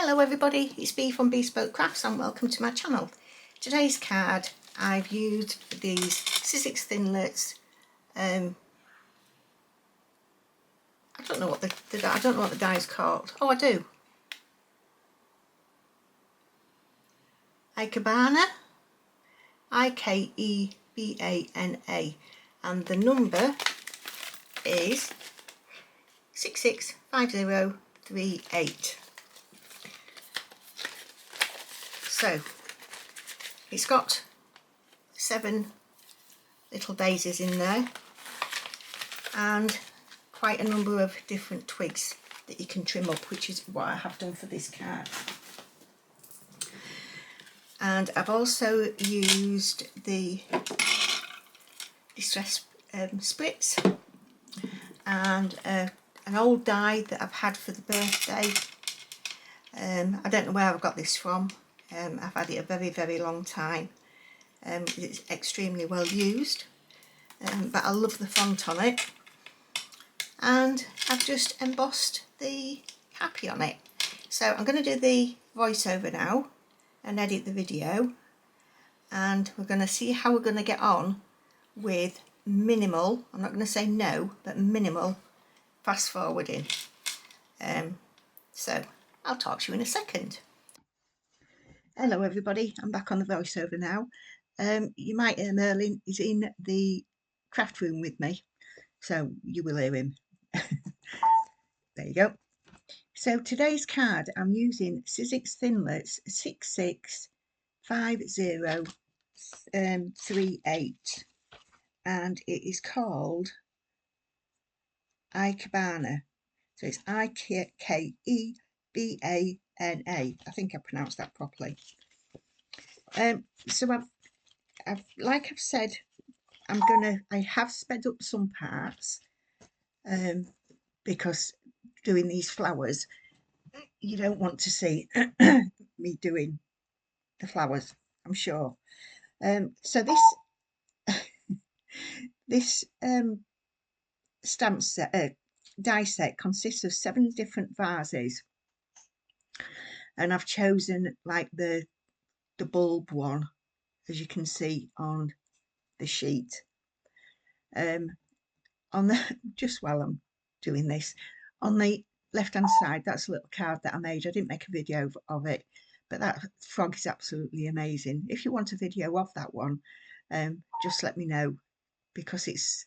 Hello everybody, it's Bee from Bespoke Crafts and welcome to my channel. Today's card I've used these Sizzix Thinlits. I don't know what the die is called. Oh, I do. Ikebana, Ikebana, and the number is 665038. So it's got 7 little daisies in there and quite a number of different twigs that you can trim up, which is what I have done for this card. And I've also used the distress Spritz and an old die that I've had for the birthday. I don't know where I've got this from. I've had it a very long time. It's extremely well used, but I love the font on it, and I've just embossed the happy on it. So I'm going to do the voiceover now and edit the video, and we're going to see how we're going to get on with minimal, I'm not going to say no, but minimal fast forwarding. So I'll talk to you in a second. Hello everybody, I'm back on the voiceover now. You might hear Merlin is in the craft room with me, so you will hear him. There you go. So today's card I'm using Sizzix Thinlits 665038, and it is called Ikebana. So it's Ikebana. I think I pronounced that properly. So I've like I've said, I have sped up some parts because doing these flowers, you don't want to see me doing the flowers, I'm sure. So this stamp set, die set consists of 7 different vases, and I've chosen like the bulb one, as you can see on the sheet. On the just while I'm doing this, on the left hand side, that's a little card that I made. I didn't make a video of it, but that frog is absolutely amazing. If you want a video of that one, just let me know, because it's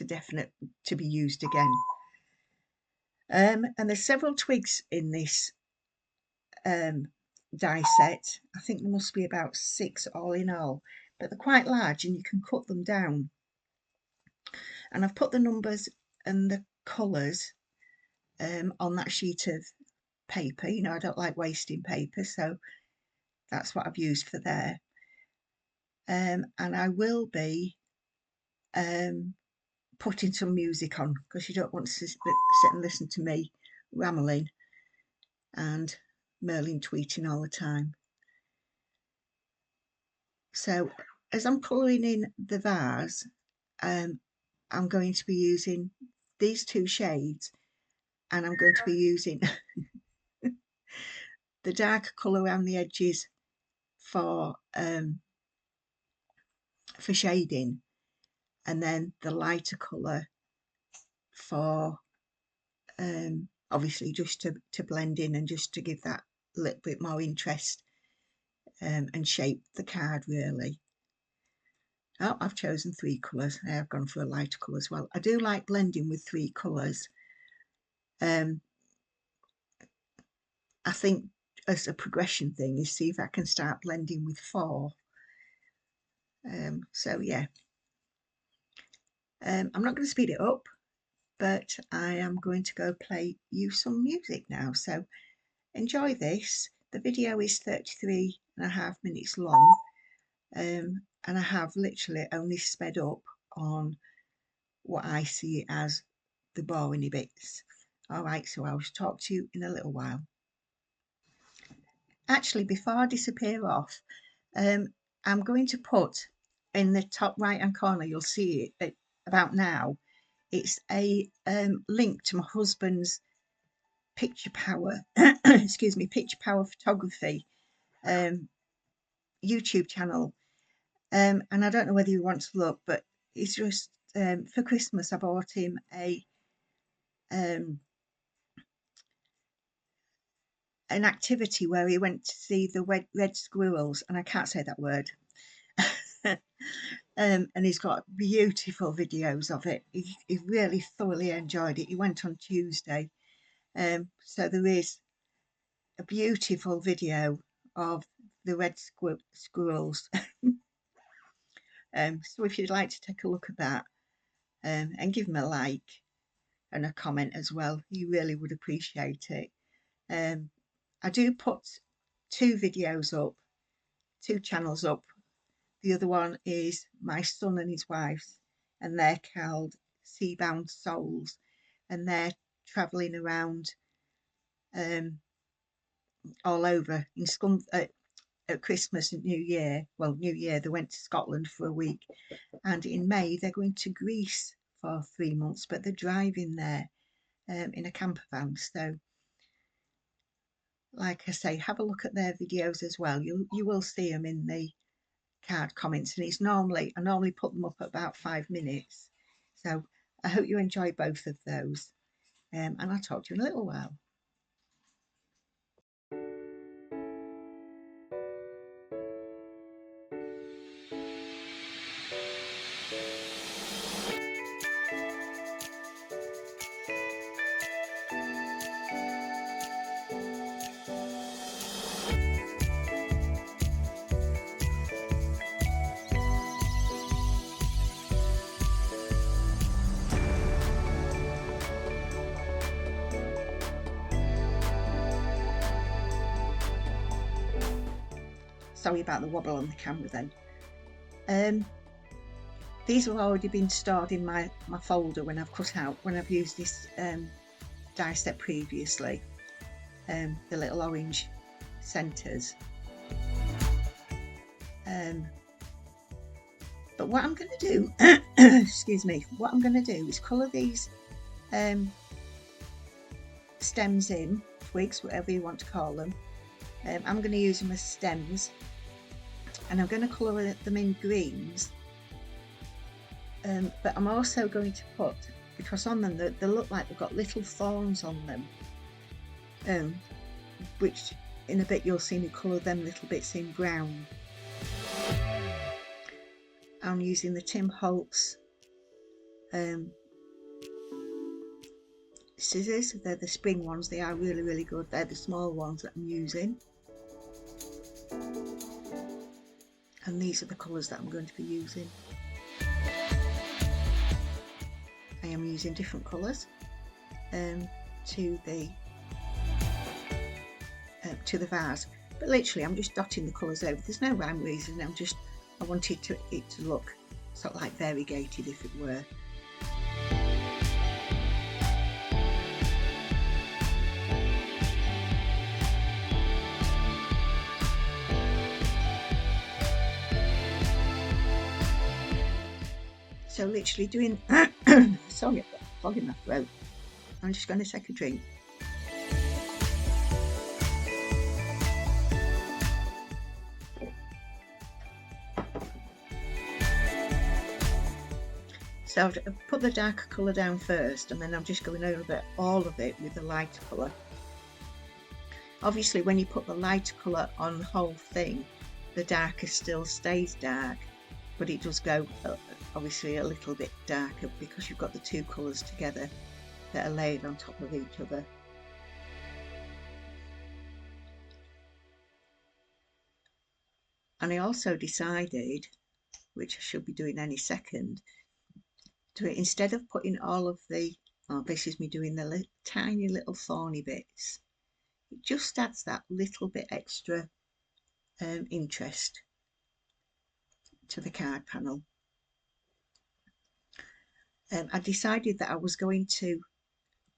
a definite to be used again. And there's several twigs in this die set. I think there must be about 6 all in all, but they're quite large and you can cut them down. And I've put the numbers and the colours on that sheet of paper. You know, I don't like wasting paper, so that's what I've used for there. And I will be putting some music on, because you don't want to sit and listen to me rambling and Merlin tweeting all the time. So as I'm colouring in the vase, I'm going to be using these 2 shades, and I'm going to be using the darker colour around the edges for shading, and then the lighter colour for obviously just to blend in and just to give that a little bit more interest and shape the card really. Oh, I've chosen 3 colours. I've gone for a lighter colour as well. I do like blending with 3 colours. I think as a progression thing is see if I can start blending with 4. So yeah, I'm not going to speed it up, but I am going to go play you some music now. So enjoy this. The video is 33.5 minutes long, and I have literally only sped up on what I see as the boring bits. Alright, so I'll talk to you in a little while. Actually, before I disappear off, I'm going to put in the top right hand corner, you'll see it about now, it's a link to my husband's Picture Power, excuse me, Picture Power Photography YouTube channel. And I don't know whether you want to look, but it's just for Christmas I bought him a an activity where he went to see the red squirrels, and I can't say that word. And he's got beautiful videos of it. He really thoroughly enjoyed it. He went on Tuesday. So there is a beautiful video of the red squirrels. So if you'd like to take a look at that, and give him a like and a comment as well, he really would appreciate it. I do put 2 videos up, 2 channels up. The other one is my son and his wife's, and they're called Seabound Souls, and they're travelling around all over in at Christmas and New Year. Well, New Year they went to Scotland for a week, and in May they're going to Greece for 3 months, but they're driving there in a camper van. So like I say, have a look at their videos as well. You will see them in the card comments, and I normally put them up at about 5 minutes. So I hope you enjoy both of those, and I'll talk to you in a little while. Sorry about the wobble on the camera then. These have already been stored in my folder when I've used this die set previously, the little orange centres. But what I'm going to do, excuse me, what I'm going to do is colour these stems in, twigs, whatever you want to call them. I'm going to use them as stems, and I'm going to colour them in greens. But I'm also going to put, because on them they look like they've got little thorns on them, which in a bit you'll see me colour them little bits in brown. I'm using the Holtz scissors. They're the spring ones. They are really, really good. They're the small ones that I'm using. And these are the colours that I'm going to be using. I am using different colours to the vase, but literally I'm just dotting the colours over. There's no rhyme or reason. I wanted it to look sort of like variegated, if it were. So literally doing, sorry, I've got a fog in my throat. I'm just going to take a drink. So I've put the darker colour down first, and then I'm just going over all of it with the lighter colour. Obviously when you put the lighter colour on the whole thing, the darker still stays dark, but it does go obviously a little bit darker because you've got the 2 colours together that are laid on top of each other. And I also decided, which I should be doing any second, to instead of putting all of the, this is me doing the tiny little thorny bits, it just adds that little bit extra interest to the card panel. I decided that I was going to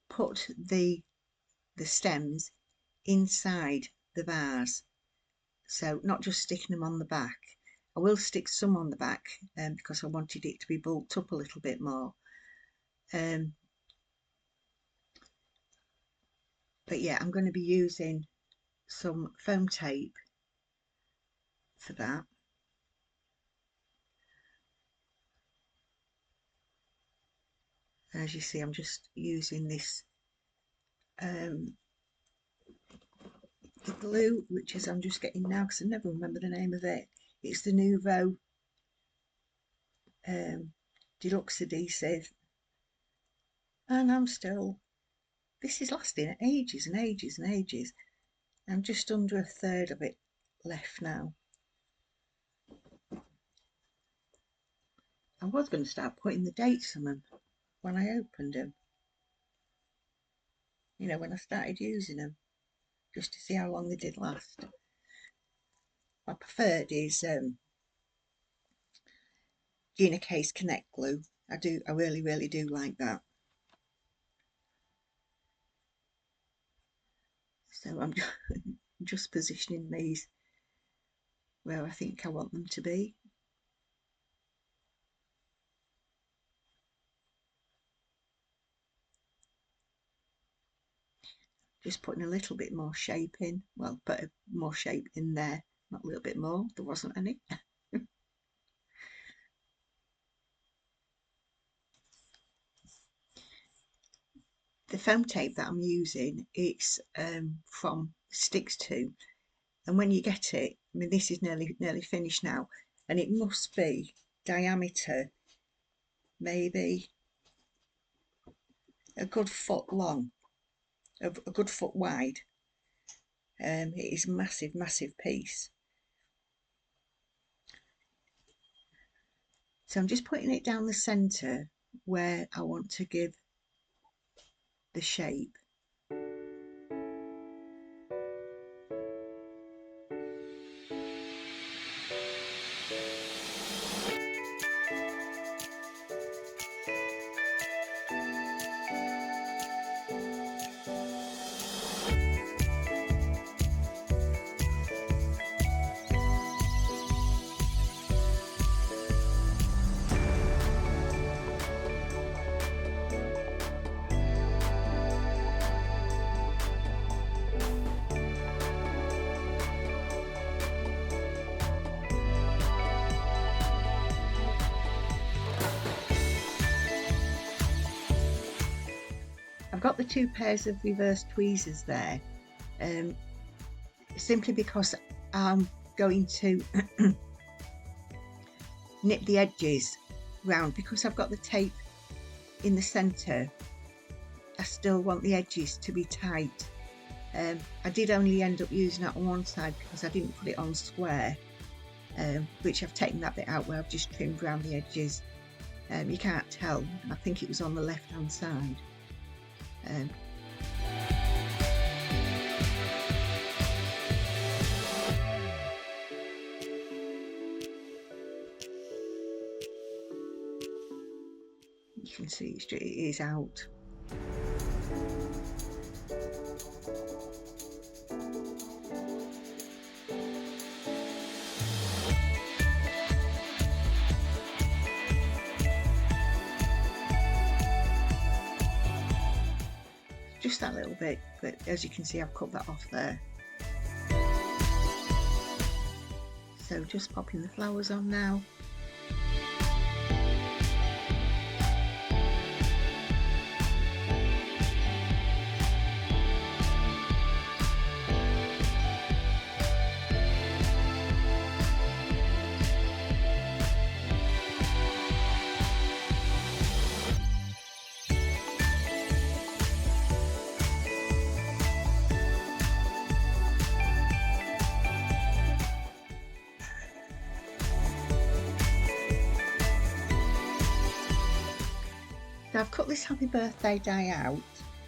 put the stems inside the vase, so not just sticking them on the back. I will stick some on the back because I wanted it to be bulked up a little bit more. But yeah, I'm going to be using some foam tape for that. As you see, I'm just using this the glue, which is I'm just getting now because I never remember the name of it. It's the Nouveau Deluxe Adhesive, and this is lasting ages and ages and ages. I'm just under a third of it left now. I was going to start putting the dates on them when I opened them, you know, when I started using them, just to see how long they did last. My preferred is Gina Case Connect glue. I really do like that. So I'm just positioning these where I think I want them to be. Just putting a little bit more shape in. Well, put more shape in there, not a little bit more. There wasn't any. The foam tape that I'm using, it's from Sticks to, and when you get it, I mean, this is nearly finished now, and it must be diameter maybe a good foot long, a good foot wide. It is a massive piece. So I'm just putting it down the centre where I want to give the shape. I've got the two pairs of reverse tweezers there, simply because I'm going to nip the edges round. Because I've got the tape in the centre, I still want the edges to be tight. I did only end up using that on one side because I didn't put it on square, which I've taken that bit out where I've just trimmed around the edges. You can't tell, I think it was on the left hand side. You can see it is out. Just that little bit, but as you can see, I've cut that off there. So just popping the flowers on now. Now I've cut this happy birthday die out.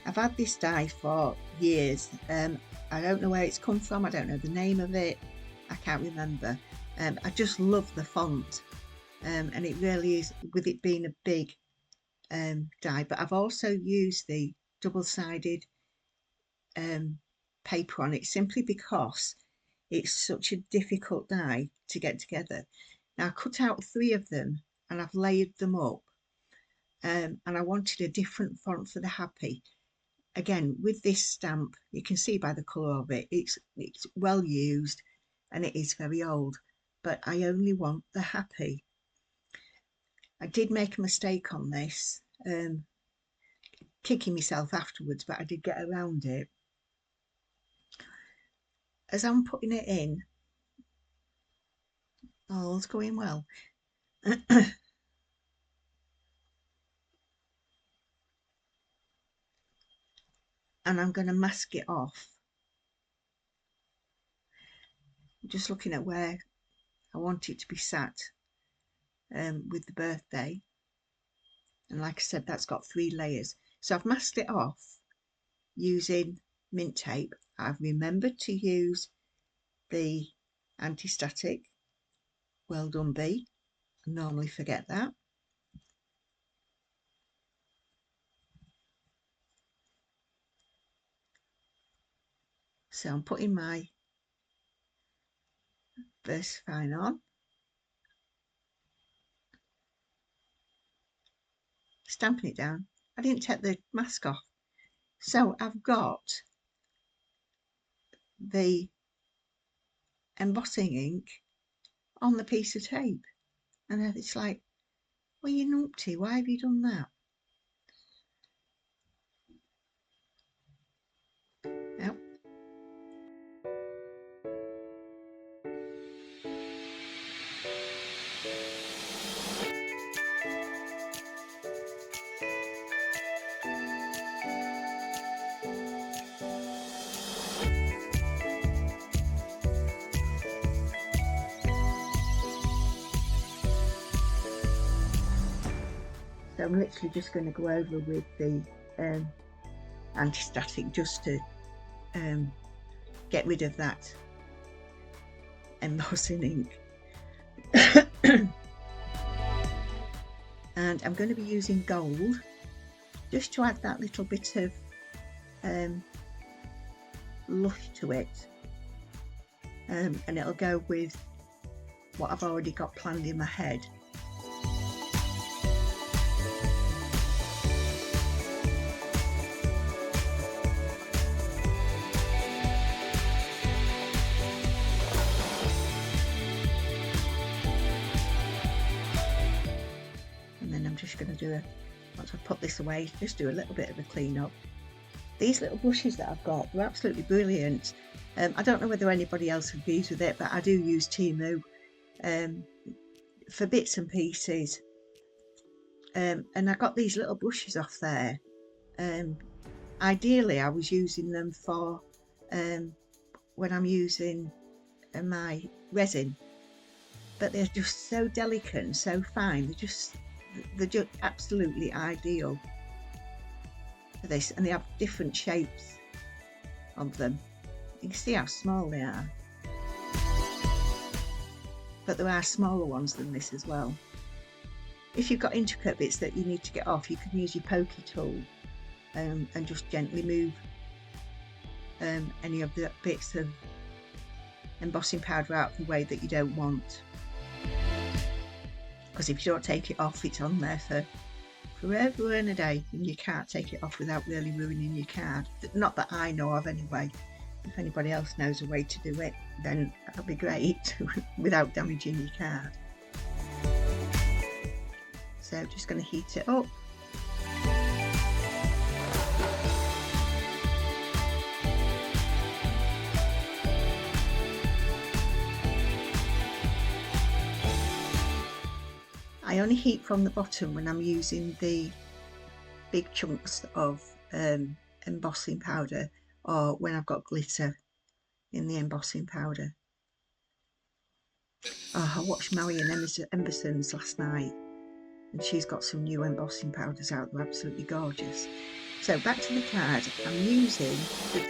I've had this die for years. I don't know where it's come from. I don't know the name of it. I can't remember. I just love the font, and it really is, with it being a big die. But I've also used the double-sided paper on it simply because it's such a difficult die to get together. Now I cut out 3 of them and I've layered them up. And I wanted a different font for the happy, again, with this stamp, you can see by the colour of it, it's well used and it is very old, but I only want the happy. I did make a mistake on this, kicking myself afterwards, but I did get around it. As I'm putting it in, all's going well. And I'm going to mask it off. I'm just looking at where I want it to be sat with the birthday. And like I said, that's got 3 layers. So I've masked it off using mint tape. I've remembered to use the anti-static. Well done, B. I normally forget that. So I'm putting my Vase fine on. Stamping it down. I didn't take the mask off. So I've got the embossing ink on the piece of tape. And it's like, well, you numpty, why have you done that? Yep. So I'm literally just going to go over with the anti-static just to get rid of that embossing ink. And I'm going to be using gold just to add that little bit of lush to it, and it'll go with what I've already got planned in my head. Going to do once I put this away, just do a little bit of a clean up. These little brushes that I've got, they're absolutely brilliant. I don't know whether anybody else agrees with it, but I do use Temu for bits and pieces, and I got these little brushes off there. Ideally I was using them for when I'm using my resin, but they're just so delicate and so fine. They're just absolutely ideal for this, and they have different shapes of them. You can see how small they are, but there are smaller ones than this as well. If you've got intricate bits that you need to get off, you can use your pokey tool and just gently move any of the bits of embossing powder out of the way that you don't want. Because if you don't take it off, it's on there for forever and a day, and you can't take it off without really ruining your card. Not that I know of anyway. If anybody else knows a way to do it, then that'll be great without damaging your card. So just going to heat it up. I only heat from the bottom when I'm using the big chunks of embossing powder, or when I've got glitter in the embossing powder. Oh, I watched Marion Emberson's last night, and she's got some new embossing powders out. They're absolutely gorgeous. So back to the card. I'm using the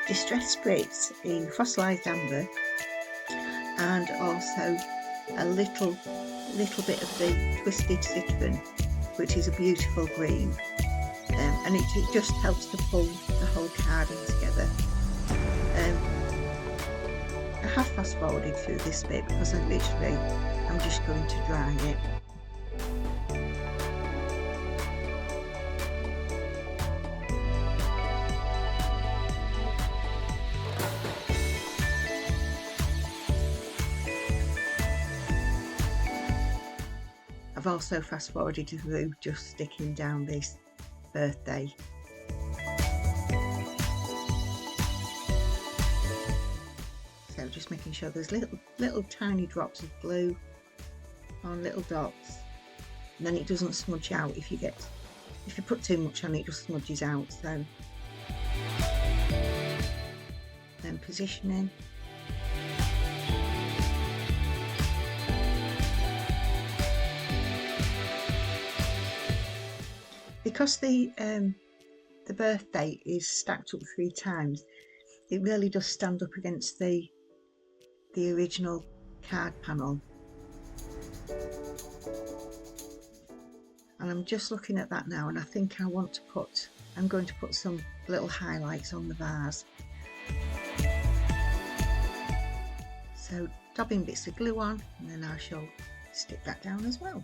Distress Spritz in Fossilised Amber, and also a little bit of the Twisted Citron, which is a beautiful green, and it just helps to pull the whole card in together. I have fast forwarded through this bit because I'm just going to dry it. I've also fast forwarded through just sticking down this birthday. So just making sure there's little tiny drops of glue on little dots, and then it doesn't smudge out. If you put too much on, it just smudges out. So then positioning. Because the birthday is stacked up 3 times, it really does stand up against the original card panel. And I'm just looking at that now, and I think I'm going to put some little highlights on the vase. So dabbing bits of glue on, and then I shall stick that down as well.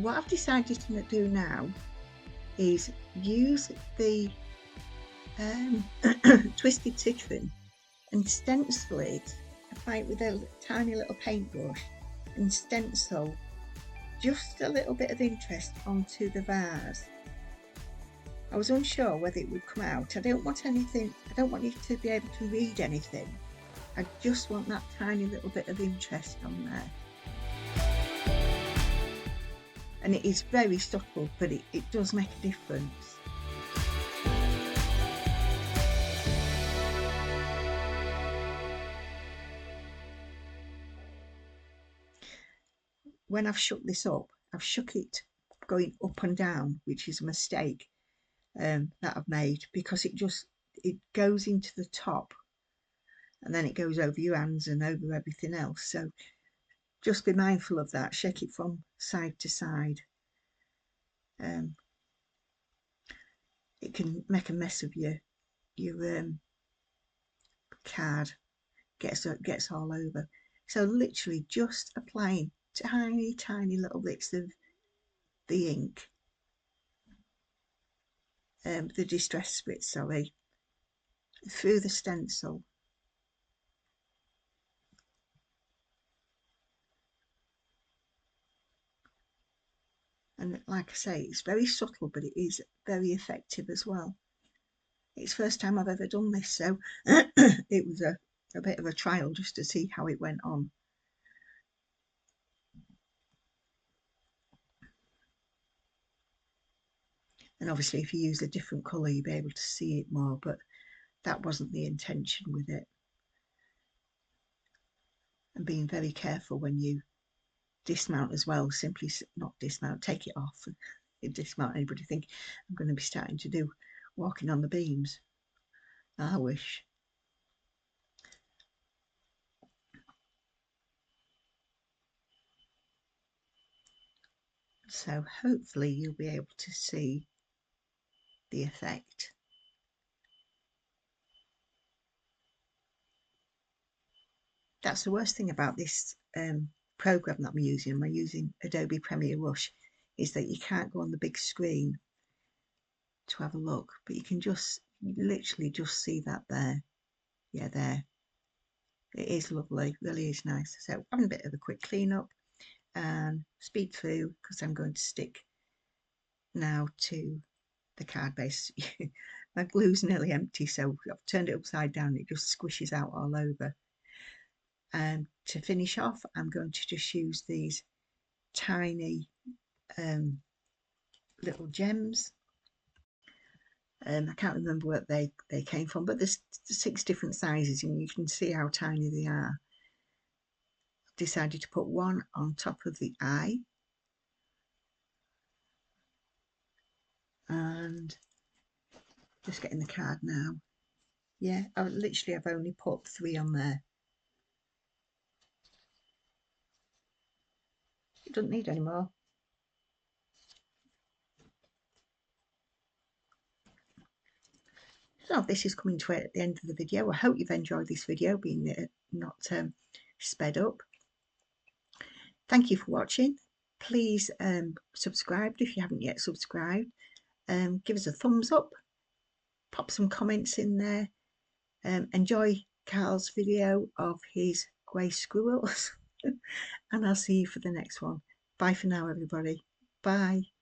What I've decided to do now is use the twisted citron and stencil it, apply it with a tiny little paintbrush and stencil just a little bit of interest onto the vase. I was unsure whether it would come out. I don't want you to be able to read anything. I just want that tiny little bit of interest on there. And it is very subtle, but it does make a difference. When I've shook this up, I've shook it going up and down, which is a mistake that I've made, because it goes into the top and then it goes over your hands and over everything else. So just be mindful of that. Shake it from side to side. It can make a mess of your card. Gets all over. So literally just applying tiny little bits of the ink, the distress spritz, sorry, through the stencil. And like I say, it's very subtle, but it is very effective as well. It's the first time I've ever done this, so it was a bit of a trial just to see how it went on. And obviously if you use a different colour, you'll be able to see it more, but that wasn't the intention with it. And being very careful when you dismount as well. Simply not dismount, take it off. Dismount, anybody think I'm going to be starting to do walking on the beams? I wish. So hopefully you'll be able to see the effect. That's the worst thing about this program that I'm using Adobe Premiere Rush, is that you can't go on the big screen to have a look, but you can literally just see that there. Yeah, there. It is lovely, really is nice. So having a bit of a quick clean up and speed through, because I'm going to stick now to the card base. My glue's nearly empty, so I've turned it upside down. It just squishes out all over. And to finish off, I'm going to just use these tiny little gems. I can't remember what they came from, but there's 6 different sizes and you can see how tiny they are. I've decided to put one on top of the eye, and just getting the card now. Yeah, I've only put 3 on there. It doesn't need any more. So this is coming to the end of the video. I hope you've enjoyed this video, being not sped up. Thank you for watching. Please subscribe if you haven't yet subscribed. Give us a thumbs up, pop some comments in there. Enjoy Carl's video of his grey squirrels. And I'll see you for the next one. Bye for now, everybody. Bye.